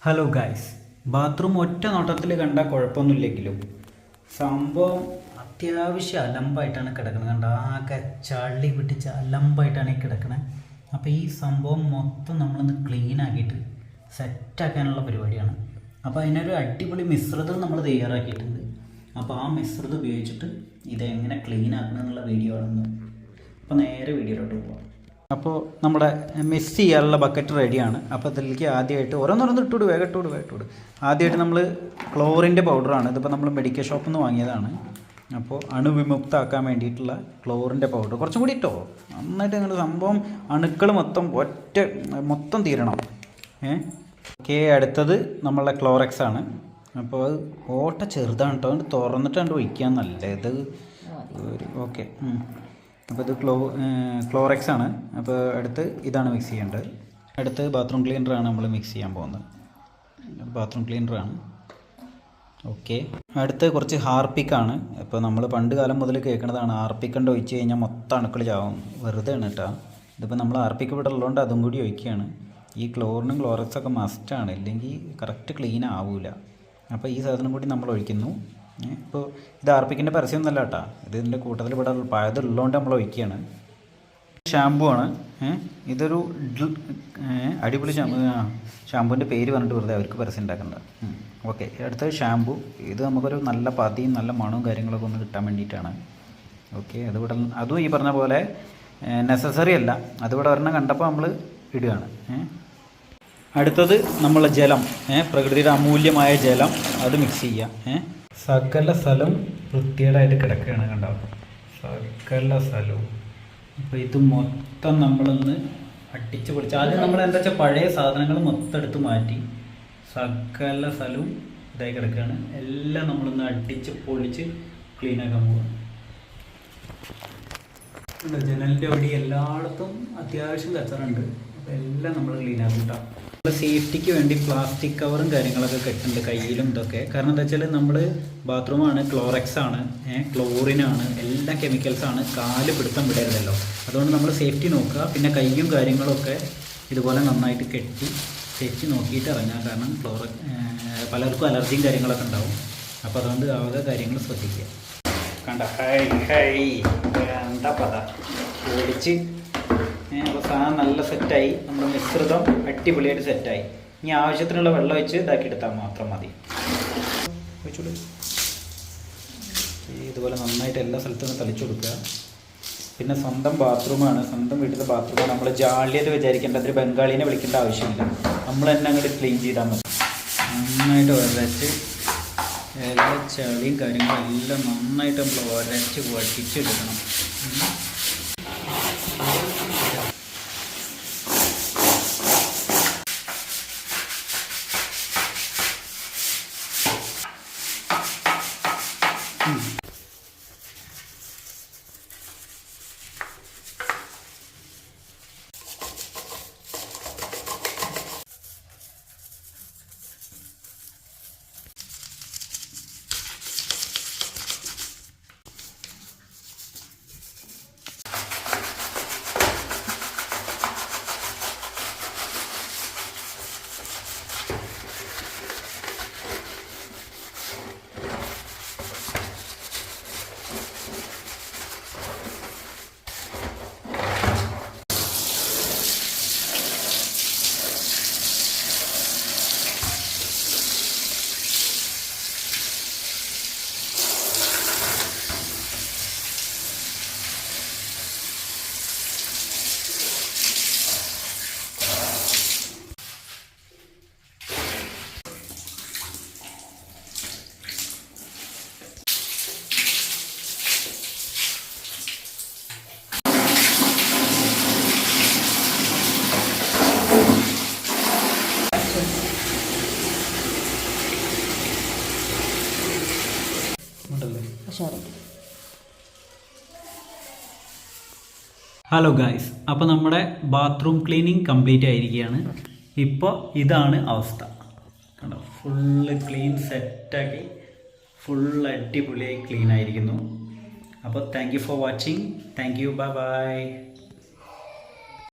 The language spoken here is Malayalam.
ഹലോ ഗായ്സ്, ബാത്റൂം ഒറ്റ നോട്ടത്തിൽ കണ്ടാൽ കുഴപ്പമൊന്നുമില്ലെങ്കിലും സംഭവം അത്യാവശ്യം അലമ്പായിട്ടാണ് കിടക്കുന്നത്. കണ്ട ആകെ ചളി പിടിച്ച അലമ്പായിട്ടാണ് ഈ കിടക്കുന്നത്. അപ്പോൾ ഈ സംഭവം മൊത്തം നമ്മളൊന്ന് ക്ലീൻ ആക്കിയിട്ട് സെറ്റാക്കാനുള്ള പരിപാടിയാണ്. അപ്പോൾ അതിനൊരു അടിപൊളി മിശ്രിതം നമ്മൾ തയ്യാറാക്കിയിട്ടുണ്ട്. അപ്പോൾ ആ മിശ്രിതം ഉപയോഗിച്ചിട്ട് ഇതെങ്ങനെ ക്ലീൻ ആക്കണം എന്നുള്ള വീഡിയോ ആണെന്ന്. അപ്പോൾ നേരെ വീഡിയോയിലോട്ട് പോകാം. അപ്പോൾ നമ്മുടെ മിക്സ് ചെയ്യാനുള്ള ബക്കറ്റ് റെഡിയാണ്. അപ്പോൾ അതിലേക്ക് ആദ്യമായിട്ട് ഓരോന്നോരോന്ന് ഇട്ടുവിട്, വേഗം ഇട്ടുവിട്. ആദ്യമായിട്ട് നമ്മൾ ക്ലോറിൻ്റെ പൗഡറാണ്. ഇതിപ്പോൾ നമ്മൾ മെഡിക്കൽ ഷോപ്പിൽ നിന്ന് വാങ്ങിയതാണ്. അപ്പോൾ അണുവിമുക്തമാക്കാൻ വേണ്ടിയിട്ടുള്ള ക്ലോറിൻ്റെ പൗഡർ കുറച്ചും കൂടി ഇട്ടോ. നന്നായിട്ട് നിങ്ങൾ സംഭവം അണുക്കൾ മൊത്തം തീരണം. ഓക്കെ, അടുത്തത് നമ്മളുടെ ക്ലോറക്സ് ആണ്. അപ്പോൾ അത് ഓട്ട ചെറുതാണ് കേട്ടോ, അതുകൊണ്ട് തുറന്നിട്ടാണ്ട് ഒഴിക്കാൻ നല്ലത്. ഓക്കെ, അപ്പോൾ ഇത് ക്ലോറക്സ് ആണ്. അപ്പോൾ അടുത്ത് ഇതാണ് മിക്സ് ചെയ്യേണ്ടത്. അടുത്ത് ബാത്റൂം ക്ലീനറാണ് നമ്മൾ മിക്സ് ചെയ്യാൻ പോകുന്നത്. ബാത്റൂം ക്ലീനറാണ്. ഓക്കെ, അടുത്ത് കുറച്ച് ഹാർപ്പിക്കാണ്. ഇപ്പോൾ നമ്മൾ പണ്ട് കാലം മുതൽ കേൾക്കുന്നതാണ് ഹാർപ്പിക്കണ്ട് ഒഴിച്ച് കഴിഞ്ഞാൽ മൊത്തം അണുക്കൾ ചാവും. വെറുതെ ആണ് കേട്ടോ. ഇതിപ്പോൾ നമ്മൾ ഹാർപ്പിക്ക് ഇവിടെ ഉള്ളതുകൊണ്ട് അതും കൂടി ഒഴിക്കുകയാണ്. ഈ ക്ലോറിനും ക്ലോറക്സൊക്കെ മസ്റ്റാണ്, ഇല്ലെങ്കിൽ കറക്റ്റ് ക്ലീൻ ആവില്ല. അപ്പോൾ ഈ സാധനം കൂടി നമ്മൾ ഒഴിക്കുന്നു. ഇപ്പോൾ ഇത് ആർപ്പിക്കിൻ്റെ പരസ്യമൊന്നുമല്ല കേട്ടോ, ഇതിൻ്റെ കൂട്ടത്തിൽ ഇവിടെ പഴതുള്ളതുകൊണ്ട് നമ്മൾ ഒഴിക്കുകയാണ്. ഷാമ്പു ആണ്. ഇതൊരു അടിപൊളി ഷാമ്പുവിൻ്റെ പേര് പറഞ്ഞിട്ട് വെറുതെ അവർക്ക് പരസ്യം ഉണ്ടാക്കണ്ട. ഓക്കെ, അടുത്തത് ഷാമ്പു. ഇത് നമുക്കൊരു നല്ല പതിയും നല്ല മണവും കാര്യങ്ങളൊക്കെ ഒന്ന് കിട്ടാൻ വേണ്ടിയിട്ടാണ്. ഓക്കെ, അതും ഈ പറഞ്ഞ പോലെ നെസസറി അല്ല, അതിവിടെ ഒരെണ്ണം കണ്ടപ്പോൾ നമ്മൾ ഇടുകയാണ്. അടുത്തത് നമ്മളെ ജലം, പ്രകൃതിയുടെ അമൂല്യമായ ജലം, അത് മിക്സ് ചെയ്യാം. സകല സ്ഥലവും വൃത്തികേടായിട്ട് കിടക്കുകയാണ്, കണ്ടോ, സകല സ്ഥലവും. അപ്പോൾ ഇത് മൊത്തം നമ്മളൊന്ന് അടിച്ച് പൊളിച്ച് ആദ്യം നമ്മൾ എന്താ വെച്ചാൽ പഴയ സാധനങ്ങൾ മൊത്തം എടുത്ത് മാറ്റി സകല സ്ഥലവും ഇതായി കിടക്കുകയാണ്. എല്ലാം നമ്മളൊന്ന് അടിച്ച് പൊളിച്ച് ക്ലീനാക്കാൻ പോവുകയാണ്. ജനലിൻ്റെ അവിടെ എല്ലായിടത്തും അത്യാവശ്യം കച്ചറുണ്ട്. അപ്പോൾ എല്ലാം നമ്മൾ ക്ലീനാക്കും കേട്ടോ. സേഫ്റ്റിക്ക് വേണ്ടി പ്ലാസ്റ്റിക് കവറും കാര്യങ്ങളൊക്കെ കെട്ടുണ്ട് കയ്യിലും ഇതൊക്കെ. കാരണം എന്താ വെച്ചാൽ നമ്മൾ ബാത്റൂമാണ്, ക്ലോറക്സ് ആണ്, ക്ലോറിനാണ്, എല്ലാ കെമിക്കൽസാണ്. കാല് പിടുത്തം വിടരുതല്ലോ, അതുകൊണ്ട് നമ്മൾ സേഫ്റ്റി നോക്കുക. പിന്നെ കയ്യും കാര്യങ്ങളൊക്കെ ഇതുപോലെ നന്നായിട്ട് കെട്ടി സേഫ്റ്റി നോക്കിയിട്ട് ഇറങ്ങുക. കാരണം പലർക്കും അലർജിയും കാര്യങ്ങളൊക്കെ ഉണ്ടാവും. അപ്പോൾ അതുകൊണ്ട് ആകെ കാര്യങ്ങൾ ശ്രദ്ധിക്കുക. കണ്ട എന്താ പത ഓടിച്ച്. അപ്പോൾ സാധനം നല്ല സെറ്റായി, നമ്മുടെ മിശ്രിതം അടിപൊളിയായിട്ട് സെറ്റായി. ഇനി ആവശ്യത്തിനുള്ള വെള്ളം ഒഴിച്ച് ഇതാക്കി എടുത്താൽ മാത്രം മതി. ഒഴിച്ചോളൂ. ഇതുപോലെ നന്നായിട്ട് എല്ലാ സ്ഥലത്തും തളിച്ചു കൊടുക്കുക. പിന്നെ സ്വന്തം ബാത്റൂമാണ്, സ്വന്തം വീട്ടിലെ ബാത്റൂമാണ്. നമ്മൾ ജാള്യത വിചാരിക്കേണ്ട, അതിൽ ബംഗാളിനെ വിളിക്കേണ്ട ആവശ്യമില്ല. നമ്മൾ തന്നെ അങ്ങോട്ട് ക്ലീൻ ചെയ്താൽ മതി. നന്നായിട്ട് ഉരച്ച് എല്ലാ ചളിയും കാര്യങ്ങളും എല്ലാം നന്നായിട്ട് നമ്മൾ ഉരച്ച് വടിച്ചെടുക്കണം. ഹലോ ഗായ്സ്, അപ്പോൾ നമ്മുടെ ബാത്റൂം ക്ലീനിങ് കംപ്ലീറ്റ് ആയിരിക്കുകയാണ്. ഇപ്പോൾ ഇതാണ് അവസ്ഥ, കണ്ടോ, ഫുള്ള് ക്ലീൻ സെറ്റാക്കി ഫുൾ അടിപൊളിയായി ക്ലീൻ ആയിരിക്കുന്നു. അപ്പോൾ thank you for watching. Thank you, bye bye.